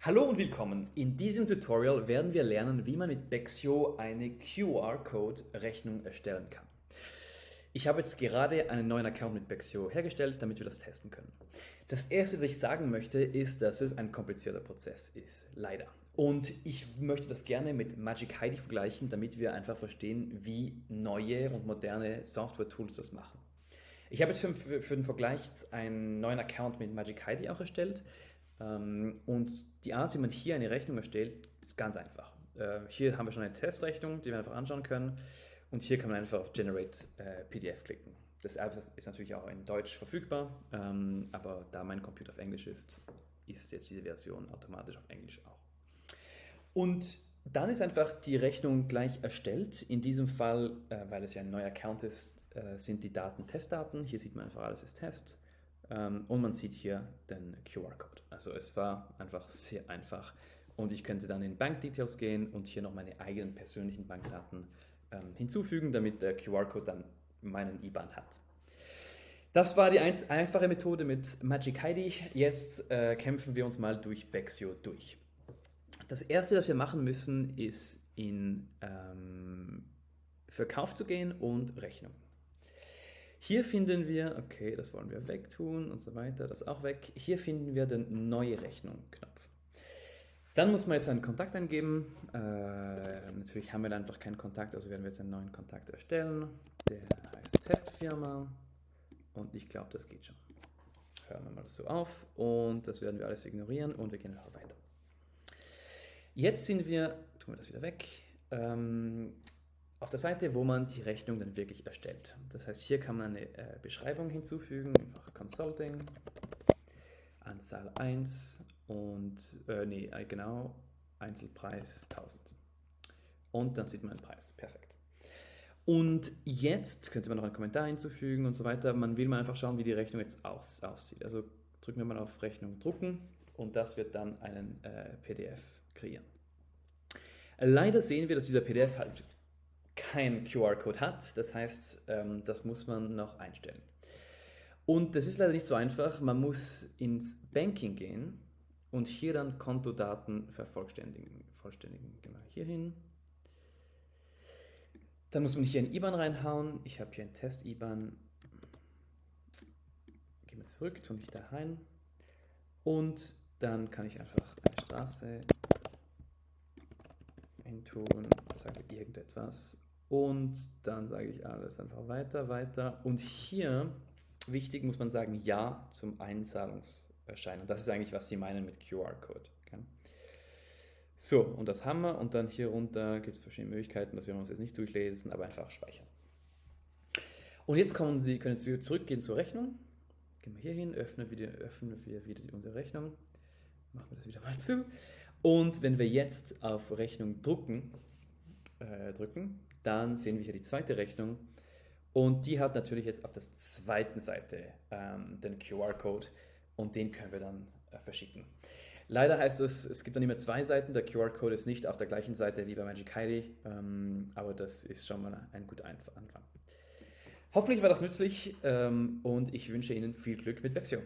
Hallo und willkommen. In diesem Tutorial werden wir lernen, wie man mit Bexio eine QR-Code-Rechnung erstellen kann. Ich habe jetzt gerade einen neuen Account mit Bexio hergestellt, damit wir das testen können. Das erste, was ich sagen möchte, ist, dass es ein komplizierter Prozess ist. Leider. Und ich möchte das gerne mit Magic Heidi vergleichen, damit wir einfach verstehen, wie neue und moderne Software-Tools das machen. Ich habe jetzt für den Vergleich jetzt einen neuen Account mit Magic Heidi auch erstellt. Und die Art, wie man hier eine Rechnung erstellt, ist ganz einfach. Hier haben wir schon eine Testrechnung, die wir einfach anschauen können. Und hier kann man einfach auf Generate PDF klicken. Das App ist natürlich auch in Deutsch verfügbar, aber da mein Computer auf Englisch ist jetzt diese Version automatisch auf Englisch auch. Und dann ist einfach die Rechnung gleich erstellt. In diesem Fall, weil es ja ein neuer Account ist, sind die Daten Testdaten. Hier sieht man einfach, alles ist Test. Und man sieht hier den QR-Code. Also es war einfach sehr einfach. Und ich könnte dann in Bank Details gehen und hier noch meine eigenen persönlichen Bankdaten hinzufügen, damit der QR-Code dann meinen IBAN hat. Das war die einfache Methode mit Magic Heidi. Jetzt kämpfen wir uns mal durch Bexio durch. Das erste, was wir machen müssen, ist in Verkauf zu gehen und Rechnung. Hier finden wir, okay, das wollen wir wegtun und so weiter, das auch weg. Hier finden wir den Neue Rechnung-Knopf. Dann muss man jetzt einen Kontakt eingeben. Natürlich haben wir da einfach keinen Kontakt, also werden wir jetzt einen neuen Kontakt erstellen. Der heißt Testfirma und ich glaube, das geht schon. Hören wir mal das so auf und das werden wir alles ignorieren und wir gehen einfach weiter. Jetzt sind wir, tun wir das wieder weg, auf der Seite, wo man die Rechnung dann wirklich erstellt. Das heißt, hier kann man eine Beschreibung hinzufügen, einfach Consulting, Anzahl 1 und, genau, Einzelpreis 1000. Und dann sieht man den Preis, perfekt. Und jetzt könnte man noch einen Kommentar hinzufügen und so weiter. Man will mal einfach schauen, wie die Rechnung jetzt aussieht. Also drücken wir mal auf Rechnung drucken und das wird dann einen PDF kreieren. Leider sehen wir, dass dieser PDF halt kein QR-Code hat. Das heißt, das muss man noch einstellen. Und das ist leider nicht so einfach. Man muss ins Banking gehen und hier dann Kontodaten vervollständigen. Gehen wir hier hin. Dann muss man hier ein IBAN reinhauen. Ich habe hier ein Test-IBAN. Gehen wir zurück, tue ich da rein. Und dann kann ich einfach eine Straße hintun, sage irgendetwas. Und dann sage ich alles einfach weiter, weiter. Und hier, wichtig, muss man sagen, ja zum Einzahlungserscheinen. Und das ist eigentlich, was sie meinen mit QR-Code. Okay? So, und das haben wir. Und dann hier runter gibt es verschiedene Möglichkeiten, das werden wir uns jetzt nicht durchlesen, aber einfach speichern. Und jetzt können Sie zurückgehen zur Rechnung. Gehen wir hier hin, öffnen wir wieder unsere Rechnung. Machen wir das wieder mal zu. Und wenn wir jetzt auf Rechnung drücken, dann sehen wir hier die zweite Rechnung und die hat natürlich jetzt auf der zweiten Seite den QR-Code und den können wir dann verschicken. Leider heißt es gibt dann immer zwei Seiten, der QR-Code ist nicht auf der gleichen Seite wie bei Magic Heidi, aber das ist schon mal ein guter Anfang. Hoffentlich war das nützlich und ich wünsche Ihnen viel Glück mit Bexio.